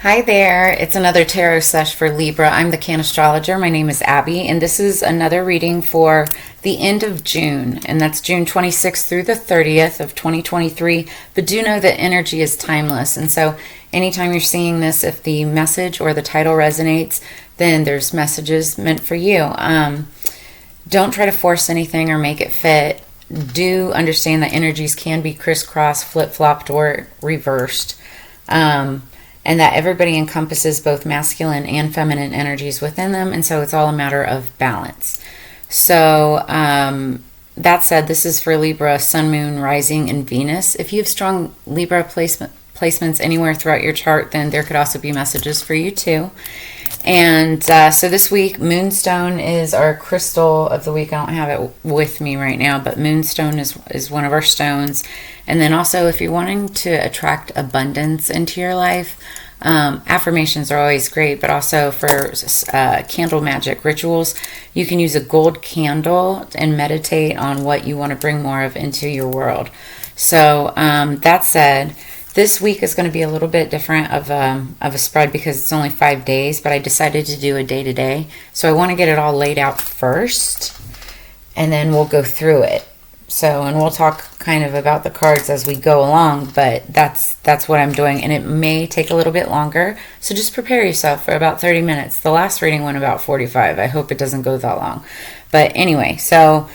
Hi there, it's another tarot sesh for Libra. I'm the Cannastrologer. My name is Abby, and this is another reading for the end of June, and that's June 26th through the 30th of 2023. But do know that energy is timeless, and so anytime you're seeing this, if the message or the title resonates, then there's messages meant for you. Don't try to force anything or make it fit. Do understand that energies can be crisscrossed, flip-flopped, or reversed. And that everybody encompasses both masculine and feminine energies within them, and so it's all a matter of balance. So that said, this is for Libra, Sun, Moon, Rising, and Venus. If you have strong Libra placements anywhere throughout your chart, then there could also be messages for you too. And so this week, Moonstone is our crystal of the week. I don't have it with me right now, but Moonstone is one of our stones. And then also, if you're wanting to attract abundance into your life, affirmations are always great, but also for candle magic rituals, you can use a gold candle and meditate on what you want to bring more of into your world. So that said, this week is going to be a little bit different of a spread because it's only 5 days, but I decided to do a day-to-day. So I want to get it all laid out first, and then we'll go through it. So, and we'll talk kind of about the cards as we go along, but that's what I'm doing, and it may take a little bit longer. So just prepare yourself for about 30 minutes. The last reading went about 45. I hope it doesn't go that long. But anyway, so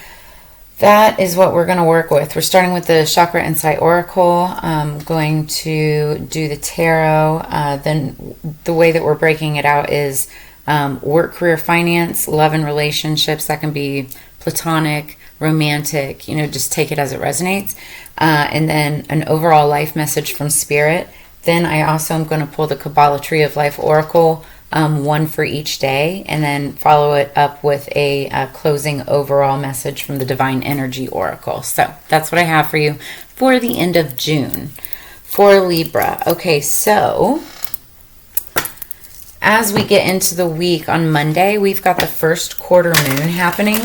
that is what we're going to work with. We're starting with the Chakra Insight Oracle. I'm going to do the tarot. Then the way that we're breaking it out is work, career, finance, love, and relationships. That can be platonic, romantic, just take it as it resonates. And then an overall life message from Spirit. Then I also am going to pull the Kabbalah Tree of Life Oracle, one for each day, and then follow it up with a closing overall message from the Divine Energy Oracle. So that's what I have for you for the end of June for Libra. Okay, so as we get into the week, on Monday, we've got the first quarter moon happening.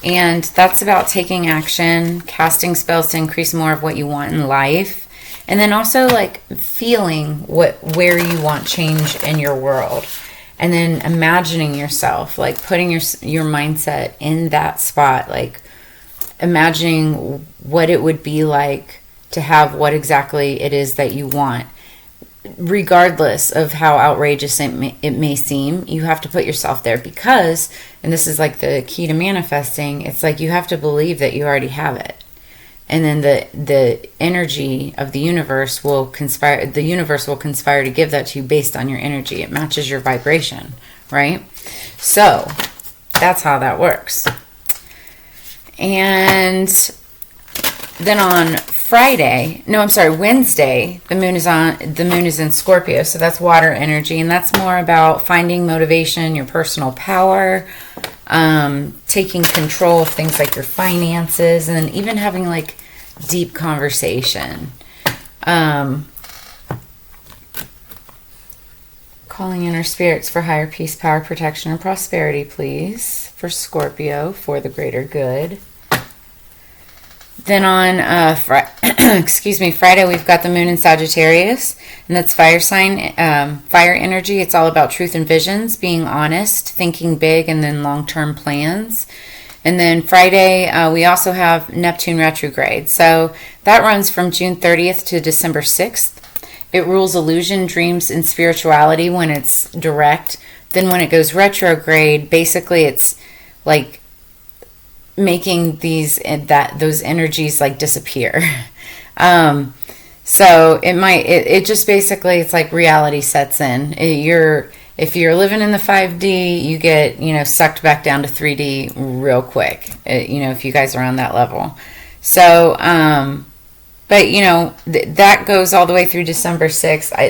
And that's about taking action, casting spells to increase more of what you want in life. And then also like feeling where you want change in your world. And then imagining yourself, like putting your mindset in that spot, like imagining what it would be like to have what exactly it is that you want. Regardless of how outrageous it may seem, you have to put yourself there because, and this is like the key to manifesting, it's like you have to believe that you already have it. And then the energy of the universe will conspire to give that to you based on your energy. It matches your vibration, right? So that's how that works. And then on Wednesday, the moon is in Scorpio, so that's water energy, and that's more about finding motivation, your personal power, taking control of things like your finances, and then even having like deep conversation. Calling in our spirits for higher peace, power, protection, and prosperity, please, for Scorpio, for the greater good. Then on Friday, we've got the moon in Sagittarius, and that's fire sign, fire energy. It's all about truth and visions, being honest, thinking big, and then long-term plans. And then Friday, we also have Neptune retrograde. So that runs from June 30th to December 6th. It rules illusion, dreams, and spirituality when it's direct. Then when it goes retrograde, basically it's like making those energies like disappear. So it just basically, it's like reality sets in. If you're living in the 5D, you get, sucked back down to 3D real quick, if you guys are on that level. So, but, that goes all the way through December 6th. I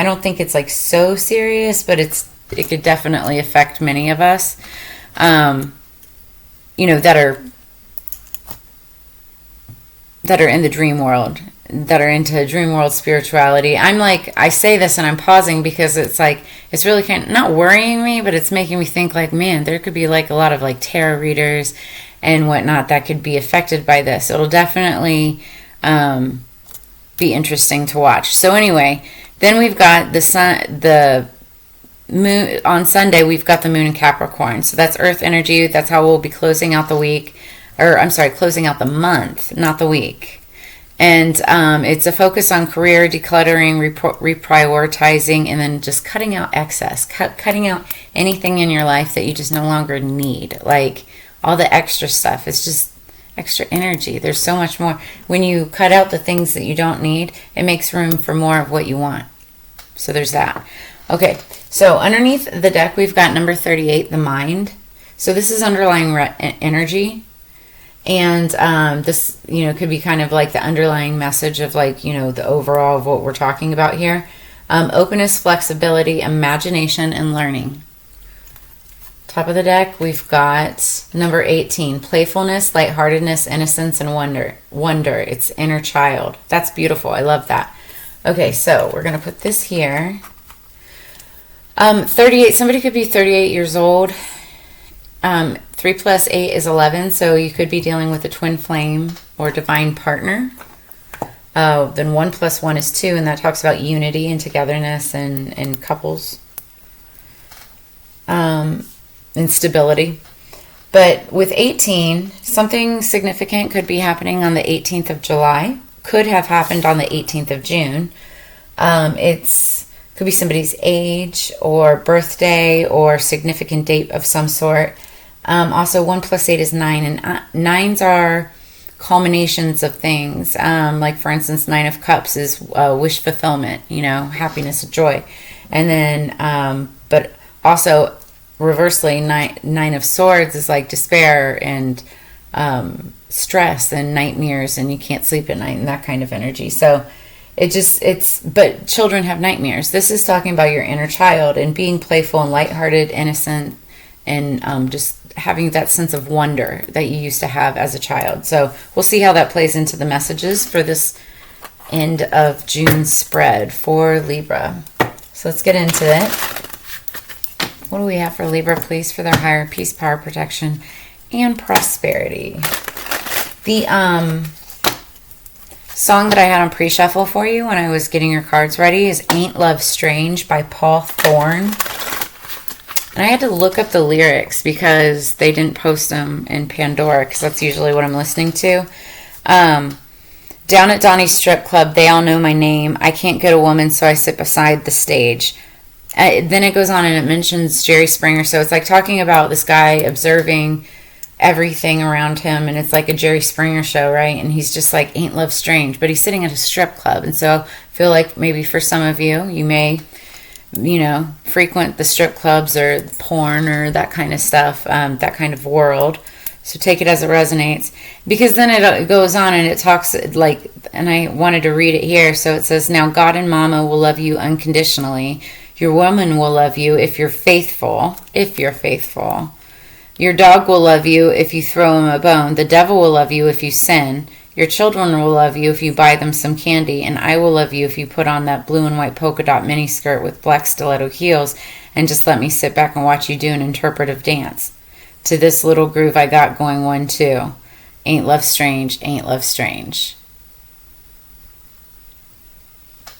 don't think it's like so serious, but it could definitely affect many of us. That are in the dream world, that are into dream world spirituality. I say this and I'm pausing because it's like, it's really kind of not worrying me, but it's making me think like, man, there could be like a lot of like tarot readers and whatnot that could be affected by this. It'll definitely be interesting to watch. So anyway, Then we've got the sun, the moon. On Sunday, we've got the moon in Capricorn. So that's earth energy. That's how we'll be closing out the week. Or, I'm sorry, closing out the month, not the week. And it's a focus on career, decluttering, reprioritizing, and then just cutting out excess. Cutting out anything in your life that you just no longer need. Like all the extra stuff. It's just extra energy. There's so much more. When you cut out the things that you don't need, it makes room for more of what you want. So there's that. Okay, so underneath the deck, we've got number 38, the mind. So this is underlying energy. And this, could be kind of like the underlying message of like, the overall of what we're talking about here. Openness, flexibility, imagination, and learning. Top of the deck, we've got number 18, playfulness, lightheartedness, innocence, and wonder. It's inner child. That's beautiful. I love that. Okay, so we're going to put this here. 38, somebody could be 38 years old. 3 plus 8 is 11, so you could be dealing with a twin flame or divine partner. Then 1 plus 1 is 2, and that talks about unity and togetherness and couples. And stability. But with 18, something significant could be happening on the 18th of July. Could have happened on the 18th of June. Could be somebody's age or birthday or significant date of some sort. Also, 1 plus 8 is 9, and 9s are culminations of things. Like, for instance, 9 of Cups is wish fulfillment, happiness and joy. And then, but also, reversely, 9 of Swords is like despair and stress and nightmares, and you can't sleep at night and that kind of energy. So, but children have nightmares. This is talking about your inner child and being playful and lighthearted, innocent, and just having that sense of wonder that you used to have as a child. So we'll see how that plays into the messages for this end of June spread for Libra. So let's get into it. What do we have for Libra, please, for their higher peace, power, protection, and prosperity? The song that I had on pre-shuffle for you when I was getting your cards ready is Ain't Love Strange by Paul Thorne. And I had to look up the lyrics because they didn't post them in Pandora, because that's usually what I'm listening to. Down at Donnie's strip club, they all know my name. I can't get a woman, so I sit beside the stage. Then it goes on and it mentions Jerry Springer. So it's like talking about this guy observing everything around him, and it's like a Jerry Springer show, right? And he's just like, ain't love strange, but he's sitting at a strip club. And so I feel like maybe for some of you, you may frequent the strip clubs or porn or that kind of stuff, that kind of world. So take it as it resonates, because then it goes on and it talks like, and I wanted to read it here. So it says, now God and Mama will love you unconditionally. Your woman will love you if you're faithful. Your dog will love you if you throw him a bone. The devil will love you if you sin. Your children will love you if you buy them some candy, and I will love you if you put on that blue and white polka dot miniskirt with black stiletto heels and just let me sit back and watch you do an interpretive dance to this little groove I got going 1-2. Ain't love strange, ain't love strange.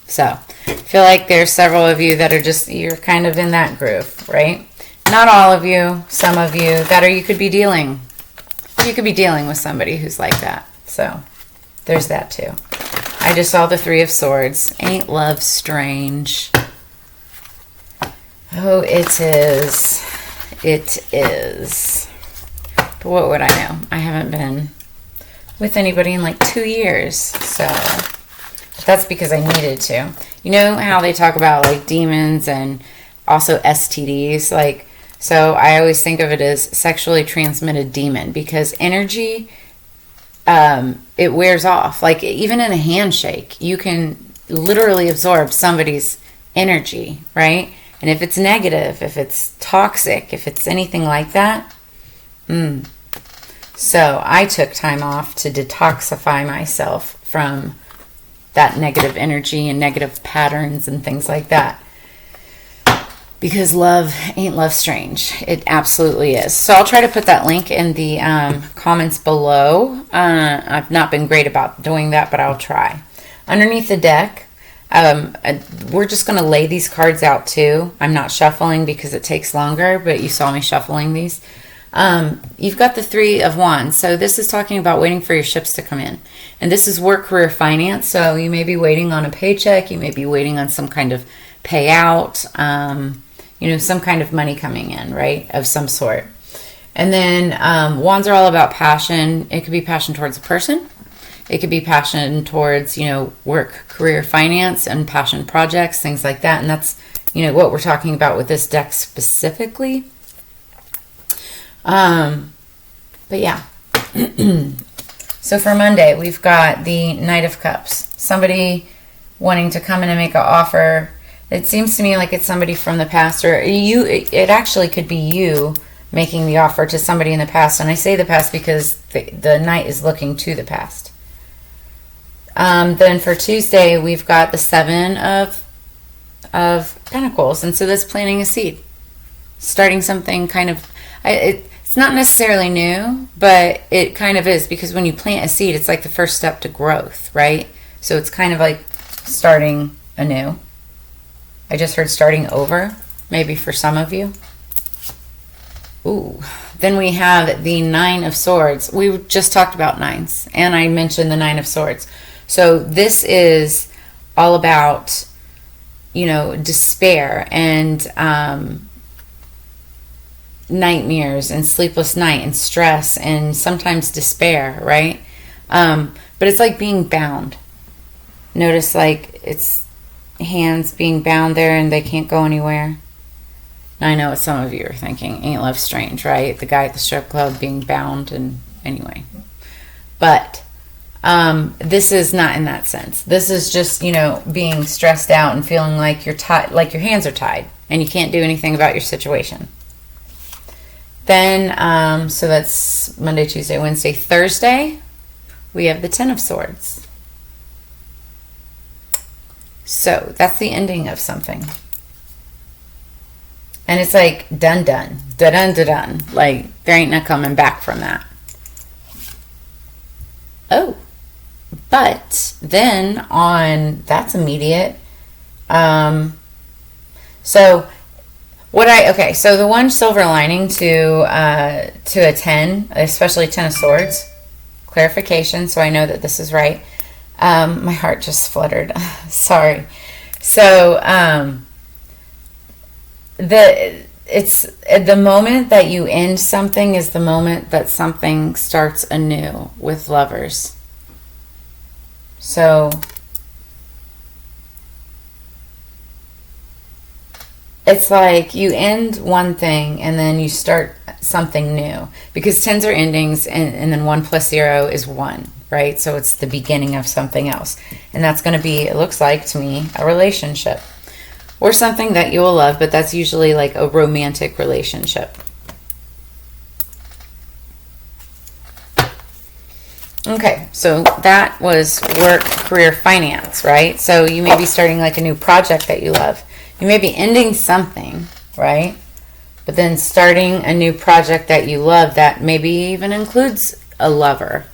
So, I feel like there's several of you that are you're kind of in that groove, right? Not all of you, some of you you could be dealing with somebody who's like that. So, there's that too. I just saw the 3 of Swords. Ain't love strange? Oh, it is. It is. But what would I know? I haven't been with anybody in like 2 years. So, that's because I needed to. You know how they talk about like demons and also STDs? Like, so I always think of it as sexually transmitted demon, because energy, it wears off. Like, even in a handshake, you can literally absorb somebody's energy, right? And if it's negative, if it's toxic, if it's anything like that, So I took time off to detoxify myself from that negative energy and negative patterns and things like that. Because love ain't love strange. It absolutely is. So I'll try to put that link in the comments below. I've not been great about doing that, but I'll try. Underneath the deck, We're just going to lay these cards out too. I'm not shuffling because it takes longer, but you saw me shuffling these. You've got the Three of Wands. So this is talking about waiting for your ships to come in. And this is work, career, finance. So you may be waiting on a paycheck. You may be waiting on some kind of payout, some kind of money coming in, right, of some sort. And then wands are all about passion. It could be passion towards a person. It could be passion towards, work, career, finance, and passion projects, things like that. And that's, what we're talking about with this deck specifically. But yeah. So for Monday, we've got the Knight of Cups. Somebody wanting to come in and make an offer. It seems to me like it's somebody from the past, or it actually could be you making the offer to somebody in the past. And I say the past because the Knight is looking to the past. Then for Tuesday, we've got the Seven of Pentacles. And so that's planting a seed. Starting something kind of... It's not necessarily new, but it kind of is, because when you plant a seed, it's like the first step to growth, right? So it's kind of like starting anew. I just heard starting over, maybe for some of you. Ooh. Then we have the Nine of Swords. We just talked about nines, and I mentioned the Nine of Swords. So this is all about, despair and nightmares and sleepless night and stress and sometimes despair, right? But it's like being bound. Notice like it's hands being bound there and they can't go anywhere. Now I know what some of you are thinking. Ain't love strange, right? The guy at the strip club being bound, and anyway. But this is not in that sense. This is just, being stressed out and feeling like you're tied, like your hands are tied and you can't do anything about your situation. Then, so that's Monday, Tuesday, Wednesday, Thursday, we have the Ten of Swords. So that's the ending of something. And it's like done. Like there ain't no coming back from that. Oh, but then that's immediate. So the one silver lining to a 10, especially 10 of Swords, clarification, so I know that this is right. My heart just fluttered. Sorry. So the moment that you end something is the moment that something starts anew with lovers. So it's like you end one thing and then you start something new, because tens are endings, and then 1 plus 0 is 1, right? So it's the beginning of something else, and that's going to be, it looks like to me, a relationship or something that you will love, but that's usually like a romantic relationship. Okay, so that was work, career, finance, right? So you may be starting like a new project that you love. You may be ending something, right? But then starting a new project that you love that maybe even includes a lover.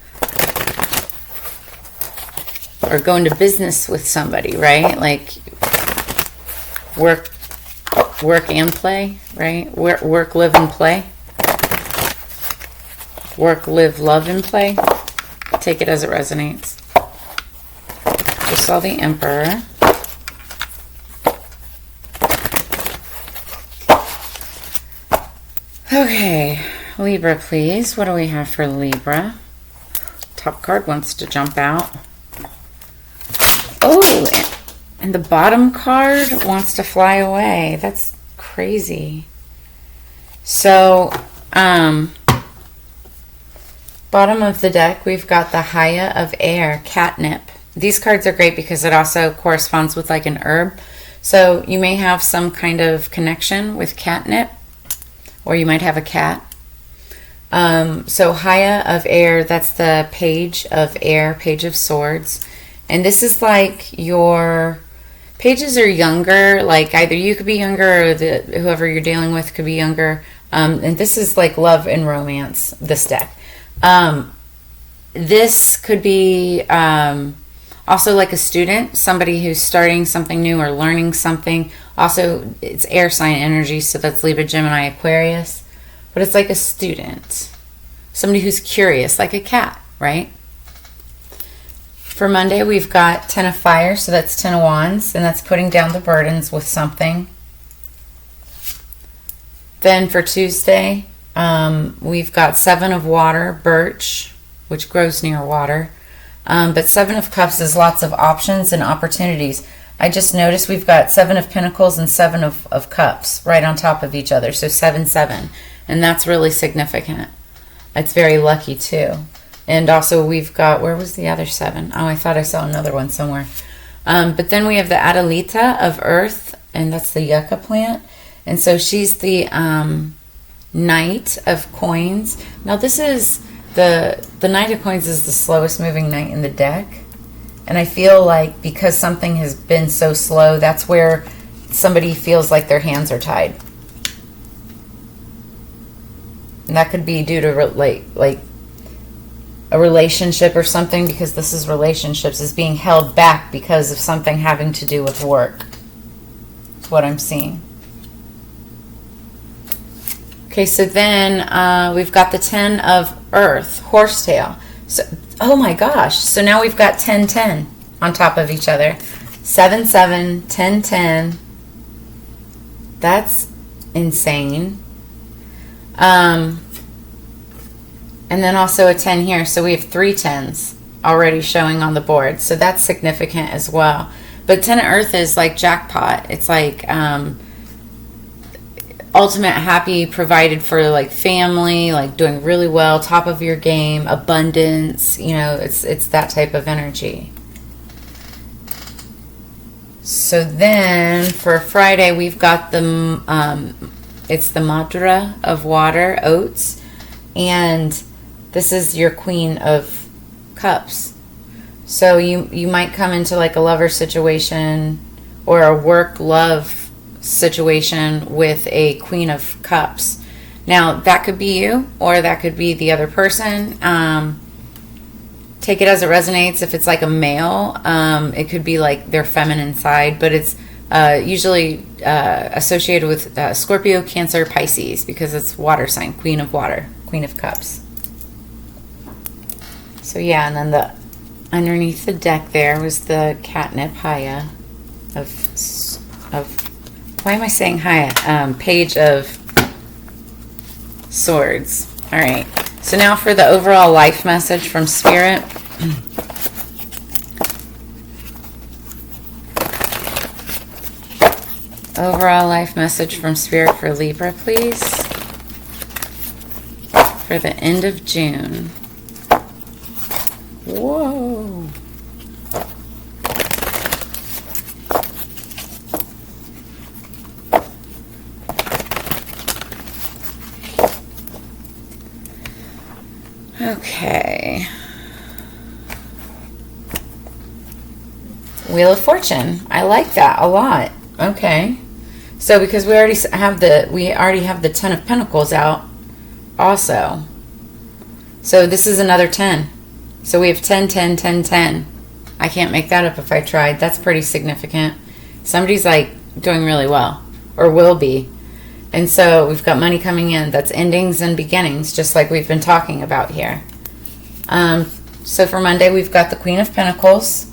Or going to business with somebody, right? Like work and play, right? Work, live, and play. Work, live, love, and play. Take it as it resonates. Just saw the Emperor. Okay, Libra, please. What do we have for Libra? Top card wants to jump out. Oh, and the bottom card wants to fly away. That's crazy. So, bottom of the deck, we've got the Haya of Air, catnip. These cards are great because it also corresponds with like an herb. So you may have some kind of connection with catnip, or you might have a cat. So Haya of Air, that's the Page of Air, Page of Swords. And this is like your pages are younger, like either you could be younger or whoever you're dealing with could be younger. And this is like love and romance, this deck. This could be Also like a student, somebody who's starting something new or learning something. Also, it's air sign energy, so that's Libra, Gemini, Aquarius. But it's like a student. Somebody who's curious, like a cat, right? For Monday, we've got 10 of Fire, so that's 10 of Wands, and that's putting down the burdens with something. Then for Tuesday, we've got 7 of Water, Birch, which grows near water. But 7 of Cups is lots of options and opportunities. I just noticed we've got 7 of Pentacles and 7 of Cups right on top of each other. So 7, 7. And that's really significant. It's very lucky too. And also we've got, where was the other 7? Oh, I thought I saw another one somewhere. But then we have the Adelita of Earth, and that's the yucca plant. And so she's the Knight of Coins. Now this is, the Knight of Coins is the slowest moving knight in the deck. And I feel like because something has been so slow, that's where somebody feels like their hands are tied. And that could be due to like a relationship or something, because this is relationships, is being held back because of something having to do with work. That's what I'm seeing. Okay, so then we've got the 10 of Earth, Horsetail. So, oh my gosh, so now we've got 10, 10 on top of each other. 7, 7, 10, 10. That's insane. And then also a 10 here. So we have 3 10s already showing on the board. So that's significant as well. But 10 of Earth is like jackpot. It's like ultimate happy, provided for, like family, like doing really well, top of your game, abundance. You know, it's that type of energy. So then for Friday, we've got the it's the Madra of Water, Oats, and this is your Queen of Cups. So you might come into like a lover situation or a work love situation with a Queen of Cups. Now that could be you, or that could be the other person. Take it as it resonates. If it's like a male, it could be like their feminine side, but it's usually associated with Scorpio, Cancer, Pisces, because it's water sign, Queen of Water, Queen of Cups. So yeah, and then the underneath the deck there was the catnip Haya of why am I saying Haya? Page of Swords. All right. So now for the overall life message from Spirit. Overall life message from Spirit for Libra, please. For the end of June. Whoa. Okay. Wheel of Fortune. I like that a lot. Okay. So because we already have the 10 of Pentacles out also. So this is another 10. So we have 10, 10, 10, 10. I can't make that up if I tried. That's pretty significant. Somebody's like doing really well, or will be. And so we've got money coming in. That's endings and beginnings, just like we've been talking about here. So for Monday, we've got the Queen of Pentacles.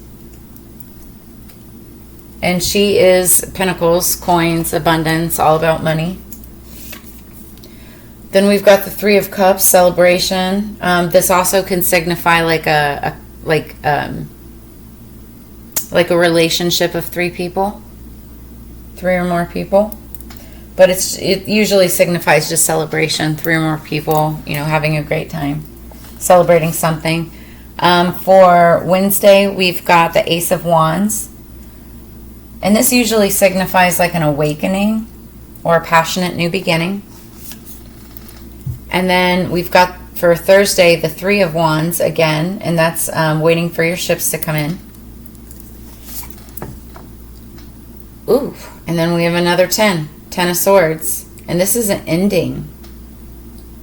And she is Pentacles, coins, abundance, all about money. Then we've got the 3 of Cups, celebration. This also can signify like a relationship of 3 people, 3 or more people. But it usually signifies just celebration, 3 or more people, you know, having a great time, celebrating something. For Wednesday, we've got the Ace of Wands. And this usually signifies like an awakening or a passionate new beginning. And then we've got for Thursday the 3 of Wands again, and that's waiting for your ships to come in. Ooh, and then we have another 10 of Swords, and this is an ending.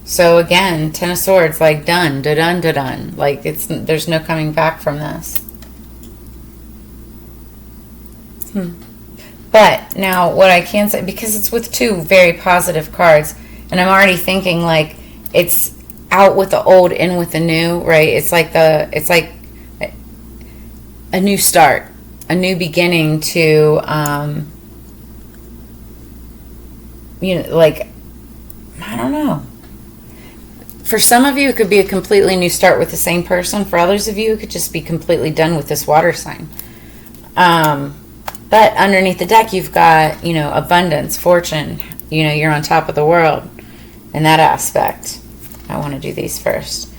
So again, 10 of Swords, like done, da-dun, da-dun. Like there's no coming back from this. But now what I can say, because it's with two very positive cards, and I'm already thinking like it's out with the old, in with the new, right? It's like a new start, a new beginning to, like, I don't know. For some of you, it could be a completely new start with the same person. For others of you, it could just be completely done with this water sign. But underneath the deck, you've got, abundance, fortune. You're on top of the world in that aspect. I want to do these first.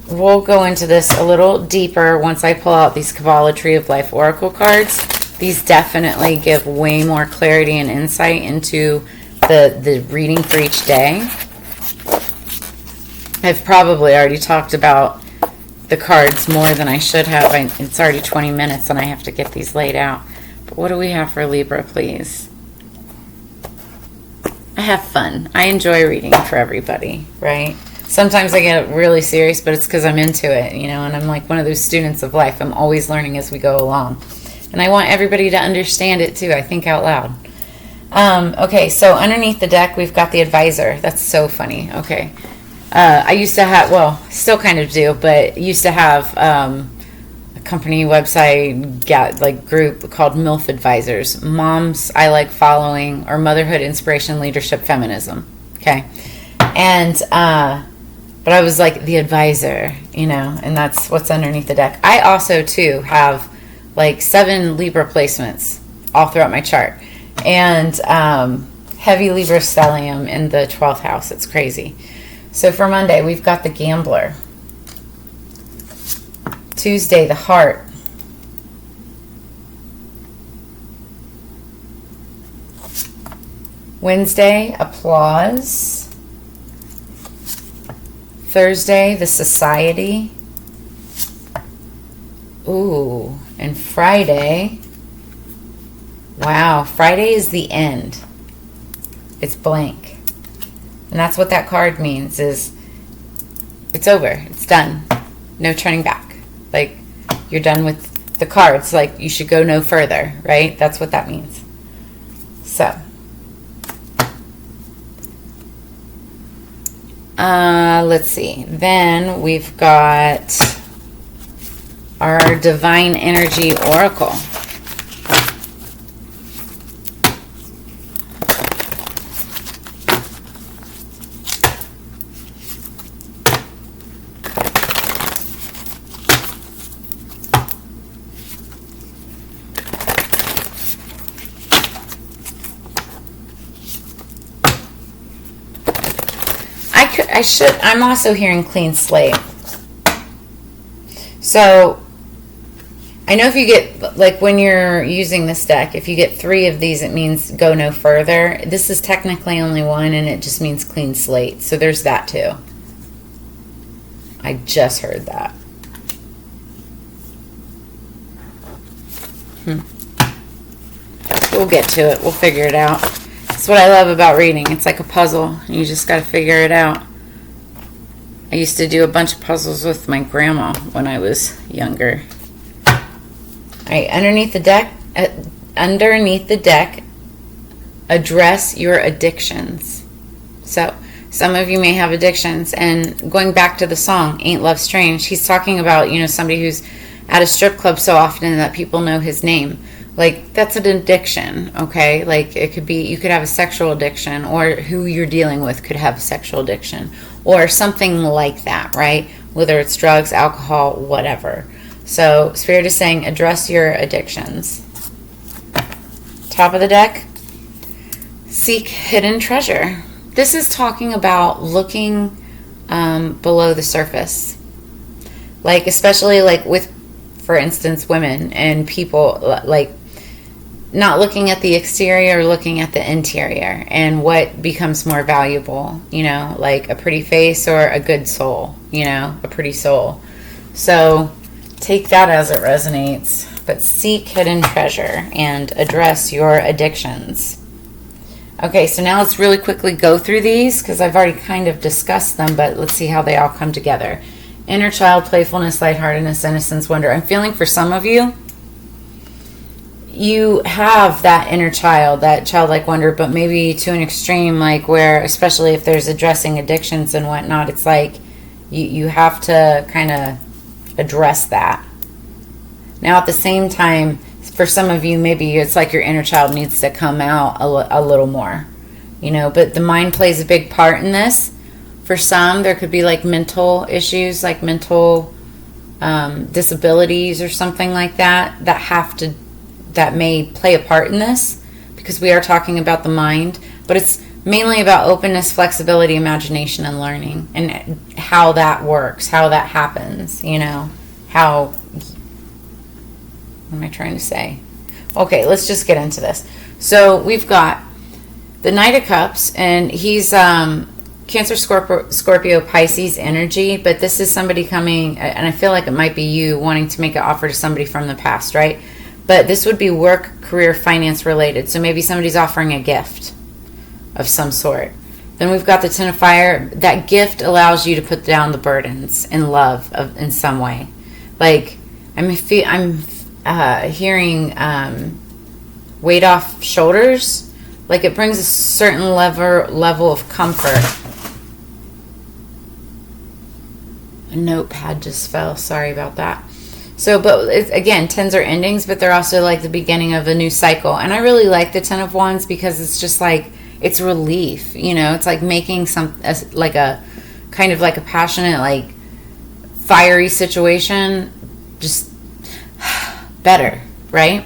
We'll go into this a little deeper once I pull out these Kabbalah Tree of Life Oracle cards. These definitely give way more clarity and insight into the reading for each day. I've probably already talked about the cards more than I should have. It's already 20 minutes and I have to get these laid out. But what do we have for Libra, please? I have fun. I enjoy reading for everybody, right? Sometimes I get really serious, but it's because I'm into it, and I'm like one of those students of life. I'm always learning as we go along. And I want everybody to understand it too. I think out loud. Okay, so underneath the deck, we've got the advisor. That's so funny. Okay. I used to have, well, still kind of do, but used to have a company website group called MILF Advisors. Moms I Like Following, or Motherhood, Inspiration, Leadership, Feminism. Okay. And, but I was like the advisor, and that's what's underneath the deck. I also, too, have like 7 Libra placements all throughout my chart. And heavy Libra stellium in the 12th house. It's crazy. So for Monday, we've got the Gambler. Tuesday, the Heart. Wednesday, Applause. Thursday, the Society. Ooh, and Friday. Wow, Friday is the end. It's blank. And that's what that card means, is it's over. It's done. No turning back. Like, you're done with the cards. Like, you should go no further, right? That's what that means. So. Let's see. Then we've got our Divine Energy Oracle. I'm also hearing clean slate. So, I know if you get, like when you're using this deck, if you get 3 of these, it means go no further. This is technically only 1, and it just means clean slate. So there's that too. I just heard that. We'll get to it. We'll figure it out. That's what I love about reading. It's like a puzzle. You just got to figure it out. I used to do a bunch of puzzles with my grandma when I was younger. All right, underneath the deck, address your addictions. So, some of you may have addictions, and going back to the song, Ain't Love Strange, he's talking about, somebody who's at a strip club so often that people know his name. Like, that's an addiction, okay? Like, it could be, you could have a sexual addiction, or who you're dealing with could have a sexual addiction, or something like that, right? Whether it's drugs, alcohol, whatever. So, Spirit is saying, address your addictions. Top of the deck, seek hidden treasure. This is talking about looking below the surface. Like, especially, like, with, for instance, women and people, like, not looking at the exterior, looking at the interior, and what becomes more valuable, like a pretty face or a good soul, a pretty soul. So take that as it resonates, but seek hidden treasure and address your addictions. Okay, so now let's really quickly go through these because I've already kind of discussed them, but let's see how they all come together. Inner child, playfulness, lightheartedness, innocence, wonder. I'm feeling for some of you, you have that inner child, that childlike wonder, but maybe to an extreme, like where, especially if there's addressing addictions and whatnot, it's like you have to kind of address that. Now, at the same time, for some of you, maybe it's like your inner child needs to come out a little more, you know, but the mind plays a big part in this. For some, there could be like mental issues, like mental disabilities or something like that, that may play a part in this, because we are talking about the mind, but it's mainly about openness, flexibility, imagination, and learning, and how that works, how that happens, you know, what am I trying to say? Okay, let's just get into this. So we've got the Knight of Cups, and he's Cancer, Scorpio, Pisces energy, but this is somebody coming, and I feel like it might be you wanting to make an offer to somebody from the past, right? But this would be work, career, finance related. So maybe somebody's offering a gift of some sort. Then we've got the Ten of Fire. That gift allows you to put down the burdens in love in some way. Like, I'm hearing weight off shoulders. Like, it brings a certain level of comfort. A notepad just fell. Sorry about that. So, but again, tens are endings, but they're also like the beginning of a new cycle. And I really like the Ten of Wands because it's just like, it's relief, you know, it's like making like a kind of like a passionate, like fiery situation just better, right?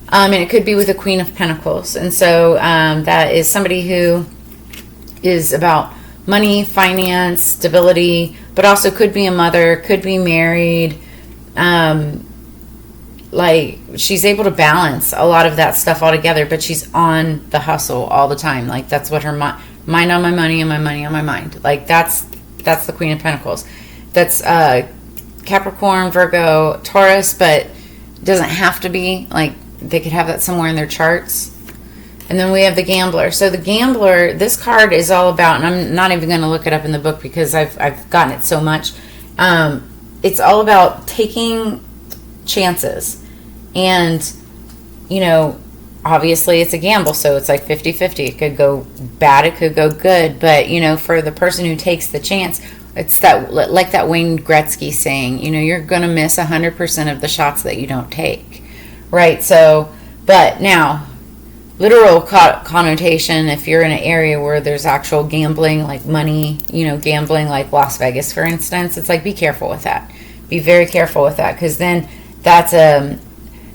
And it could be with a Queen of Pentacles. And so that is somebody who is about money, finance, stability, but also could be a mother, could be married. Like, she's able to balance a lot of that stuff all together, but she's on the hustle all the time. Like, that's what her mind on my money and my money on my mind. Like, that's the Queen of Pentacles. That's Capricorn, Virgo, Taurus, but doesn't have to be. Like, they could have that somewhere in their charts. And then we have the Gambler. So the Gambler, this card is all about, and I'm not even going to look it up in the book because I've gotten it so much. It's all about taking chances. And, you know, obviously it's a gamble, so it's like 50-50. It could go bad, it could go good. But, you know, for the person who takes the chance, it's that, like that Wayne Gretzky saying, you know, you're going to miss 100% of the shots that you don't take. Right? So, but now, literal connotation, if you're in an area where there's actual gambling, like money, you know, gambling like Las Vegas, for instance, it's like, be careful with that. Be very careful with that, because then that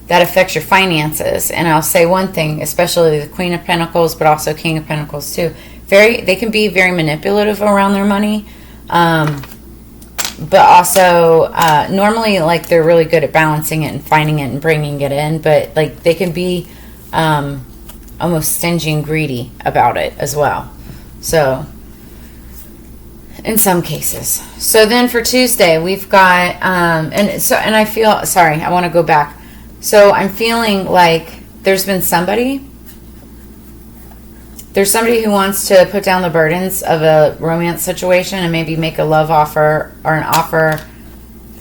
affects your finances. And I'll say one thing, especially the Queen of Pentacles, but also King of Pentacles too. They can be very manipulative around their money, but also normally, like, they're really good at balancing it and finding it and bringing it in. But like, they can be almost stingy and greedy about it as well. So, in some cases. So then for Tuesday, we've got, and I feel, sorry, I want to go back. So I'm feeling like there's somebody who wants to put down the burdens of a romance situation and maybe make a love offer or an offer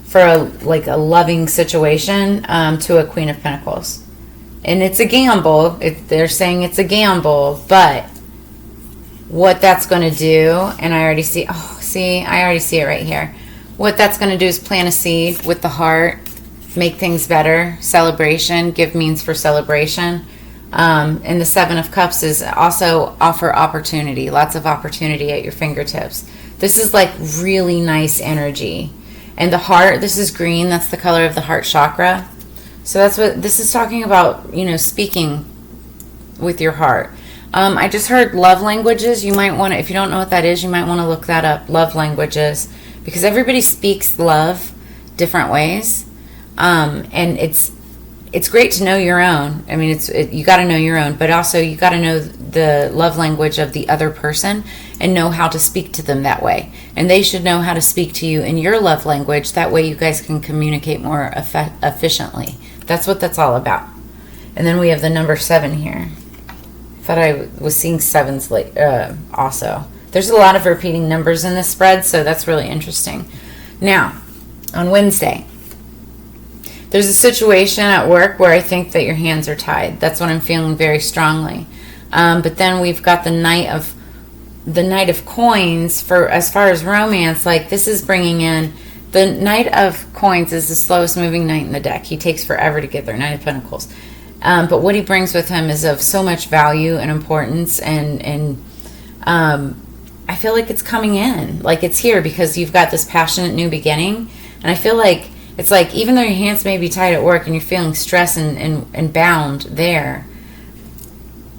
for a loving situation to a Queen of Pentacles. And it's a gamble. They're saying it's a gamble, but what that's going to do, and I already see it right here. What that's going to do is plant a seed with the heart, make things better, celebration, give means for celebration. And the Seven of Cups is also offer opportunity, lots of opportunity at your fingertips. This is like really nice energy. And the heart, this is green, that's the color of the heart chakra. So that's what this is talking about, you know, speaking with your heart. I just heard love languages. You might want to, if you don't know what that is, you might want to look that up, love languages, because everybody speaks love different ways. And it's great to know your own. I mean, you got to know your own, but also you got to know the love language of the other person and know how to speak to them that way. And they should know how to speak to you in your love language. That way you guys can communicate more efficiently. That's what that's all about. And then we have the number 7 here. I thought I was seeing 7s also. There's a lot of repeating numbers in this spread, so that's really interesting. Now, on Wednesday, There's a situation at work where I think that your hands are tied. That's what I'm feeling very strongly. But then we've got the Knight of Coins for as far as romance. Like, this is bringing in the Knight of Coins is the slowest moving knight in the deck. He takes forever to get there. Knight of Pentacles. But what he brings with him is of so much value and importance, and I feel like it's coming in, like it's here because you've got this passionate new beginning. And I feel like it's like, even though your hands may be tied at work and you're feeling stress and bound there,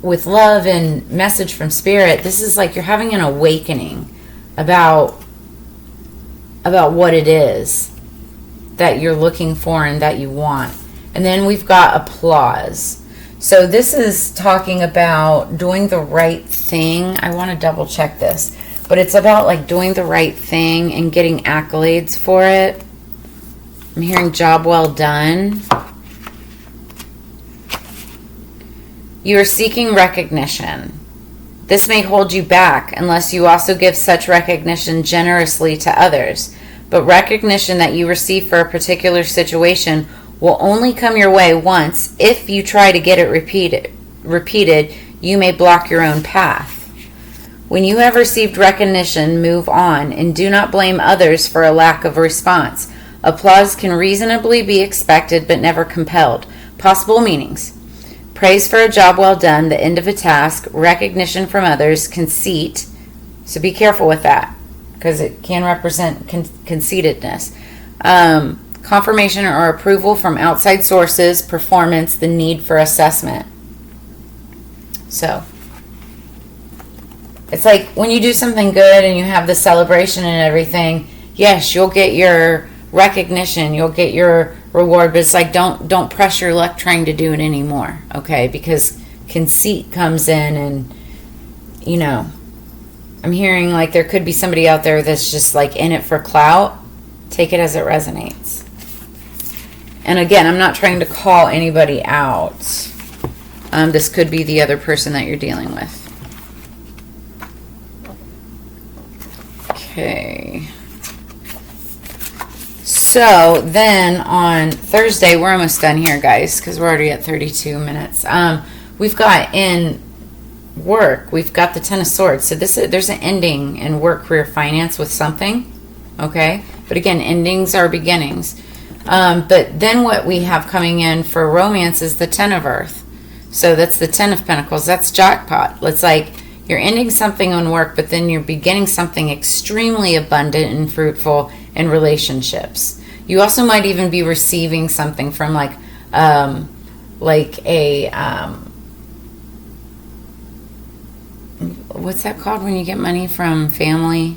with love and message from Spirit, this is like you're having an awakening about what it is that you're looking for and that you want. And then we've got applause. So this is talking about doing the right thing. I want to double check this, but it's about like doing the right thing and getting accolades for it. I'm hearing job well done. You are seeking recognition. This may hold you back unless you also give such recognition generously to others. But recognition that you receive for a particular situation will only come your way once. If you try to get it repeated, you may block your own path. When you have received recognition, move on and do not blame others for a lack of response. Applause can reasonably be expected but never compelled. Possible meanings: praise for a job well done, the end of a task, recognition from others, conceit. So be careful with that, because it can represent conceitedness. Confirmation or approval from outside sources, performance, the need for assessment. So it's like when you do something good and you have the celebration and everything, yes, you'll get your recognition, you'll get your reward, but it's like don't press your luck trying to do it anymore, okay? Because conceit comes in, and you know, I'm hearing like there could be somebody out there that's just like in it for clout. Take it as it resonates. And again, I'm not trying to call anybody out. This could be the other person that you're dealing with. Okay. So then on Thursday, we're almost done here, guys, because we're already at 32 minutes. We've got in work, we've got the Ten of Swords. So there's an ending in work, career, finance with something, okay? But again, endings are beginnings. But then what we have coming in for romance is the Ten of Earth. So that's the Ten of Pentacles. That's jackpot. It's like you're ending something on work, but then you're beginning something extremely abundant and fruitful in relationships. You also might even be receiving something from like a what's that called when you get money from family?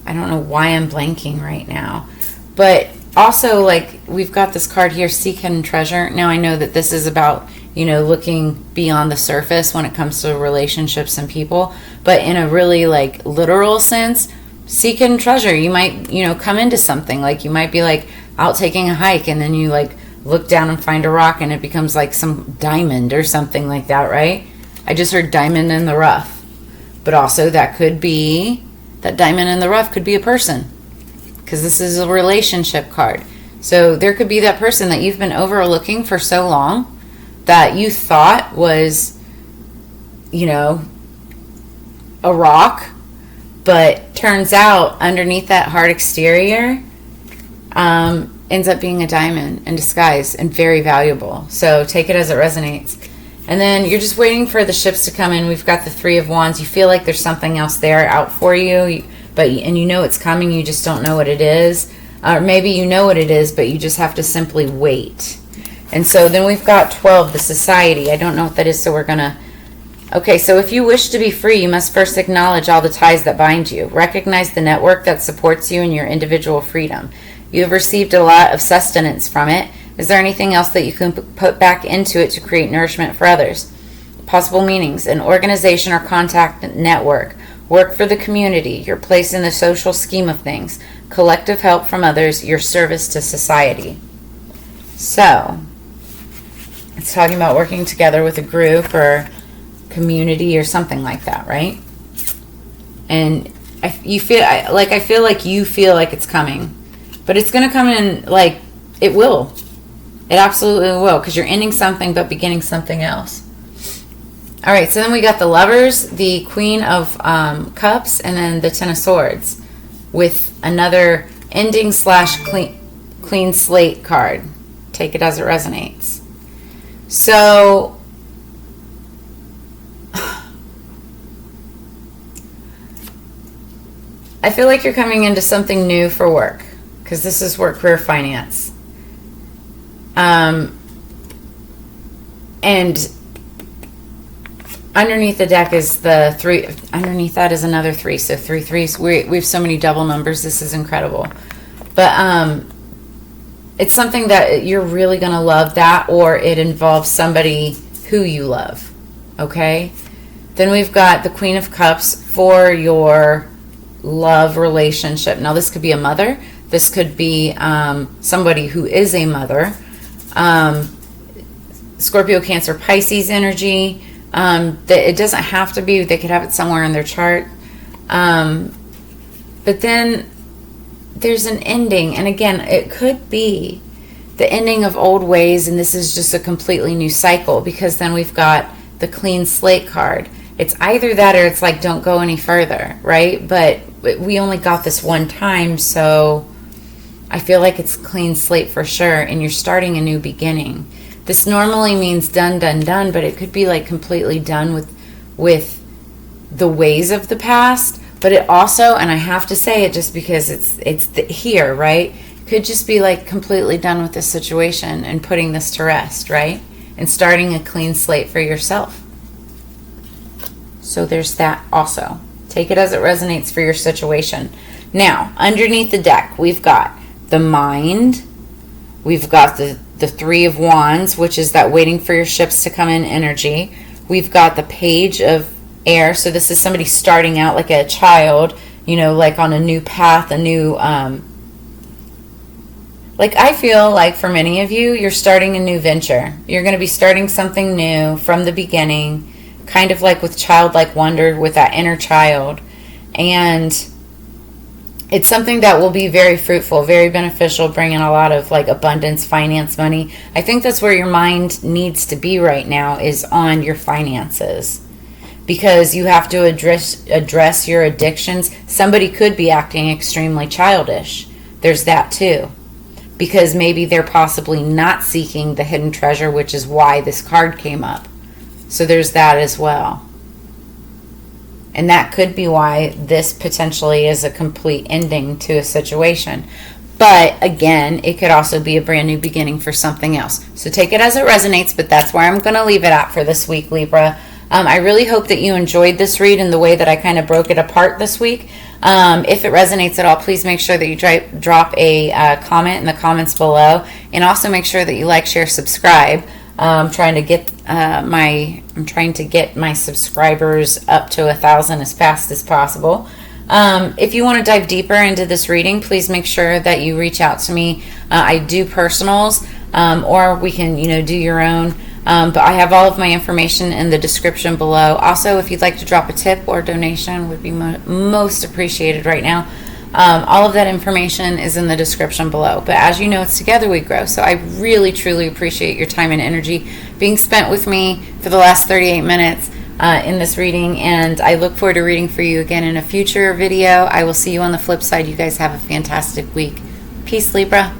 I don't know why I'm blanking right now. But also, like, we've got this card here, Seek Hidden Treasure. Now, I know that this is about, you know, looking beyond the surface when it comes to relationships and people. But in a really, like, literal sense, seek hidden treasure. You might, you know, come into something. Like, you might be, like, out taking a hike, and then you, like, look down and find a rock, and it becomes, like, some diamond or something like that, right? I just heard diamond in the rough. But also, that could be, that diamond in the rough could be a person. Because this is a relationship card. So there could be that person that you've been overlooking for so long that you thought was, you know, a rock, but turns out underneath that hard exterior ends up being a diamond in disguise and very valuable. So take it as it resonates. And then you're just waiting for the ships to come in. We've got the Three of Wands. You feel like there's something else there out for you. And you know it's coming, you just don't know what it is. Or maybe you know what it is, but you just have to simply wait. And so then we've got 12, the Society. I don't know what that is, so we're going to... Okay, so if you wish to be free, you must first acknowledge all the ties that bind you. Recognize the network that supports you in your individual freedom. You have received a lot of sustenance from it. Is there anything else that you can put back into it to create nourishment for others? Possible meanings: an organization or contact network. Work for the community, your place in the social scheme of things, collective help from others, your service to society. So, it's talking about working together with a group or community or something like that, right? And I feel like you feel like it's coming. But it's going to come in, like, it will. It absolutely will, because you're ending something but beginning something else. All right, so then we got the Lovers, the Queen of Cups, and then the Ten of Swords with another ending slash clean slate card. Take it as it resonates. So I feel like you're coming into something new for work, because this is work, career, finance. And underneath the deck is the 3. Underneath that is another 3. So 3 threes. We have so many double numbers. This is incredible. But it's something that you're really going to love, that, or it involves somebody who you love. Okay? Then we've got the Queen of Cups for your love relationship. Now, this could be a mother. This could be somebody who is a mother. Scorpio, Cancer, Pisces energy. It doesn't have to be. They could have it somewhere in their chart. But then there's an ending. And again, it could be the ending of old ways, and this is just a completely new cycle, because then we've got the clean slate card. It's either that or it's like, don't go any further, right? But we only got this one time, so I feel like it's clean slate for sure, and you're starting a new beginning. This normally means done, done, done, but it could be like completely done with the ways of the past. But it also, and I have to say it just because it's here, right? Could just be like completely done with this situation and putting this to rest, right? And starting a clean slate for yourself. So there's that also. Take it as it resonates for your situation. Now, underneath the deck, we've got the Mind. We've got the 3 of Wands, which is that waiting for your ships to come in energy. We've got the Page of Air. So this is somebody starting out like a child, you know, like on a new path, a new... like I feel like for many of you, you're starting a new venture. You're going to be starting something new from the beginning, kind of like with childlike wonder, with that inner child. And it's something that will be very fruitful, very beneficial, bringing a lot of like abundance, finance, money. I think that's where your mind needs to be right now, is on your finances, because you have to address your addictions. Somebody could be acting extremely childish. There's that too, because maybe they're possibly not seeking the hidden treasure, which is why this card came up. So there's that as well. And that could be why this potentially is a complete ending to a situation. But again, it could also be a brand new beginning for something else. So take it as it resonates, but that's where I'm going to leave it at for this week, Libra. I really hope that you enjoyed this read in the way that I kind of broke it apart this week. If it resonates at all, please make sure that you drop a comment in the comments below. And also make sure that you like, share, subscribe. I'm trying to get my subscribers up to 1,000 as fast as possible. If you want to dive deeper into this reading, please make sure that you reach out to me. I do personals, or we can, do your own. But I have all of my information in the description below. Also, if you'd like to drop a tip or donation, would be most appreciated right now. All of that information is in the description below. But as you know, it's together we grow. So I really, truly appreciate your time and energy being spent with me for the last 38 minutes in this reading. And I look forward to reading for you again in a future video. I will see you on the flip side. You guys have a fantastic week. Peace, Libra.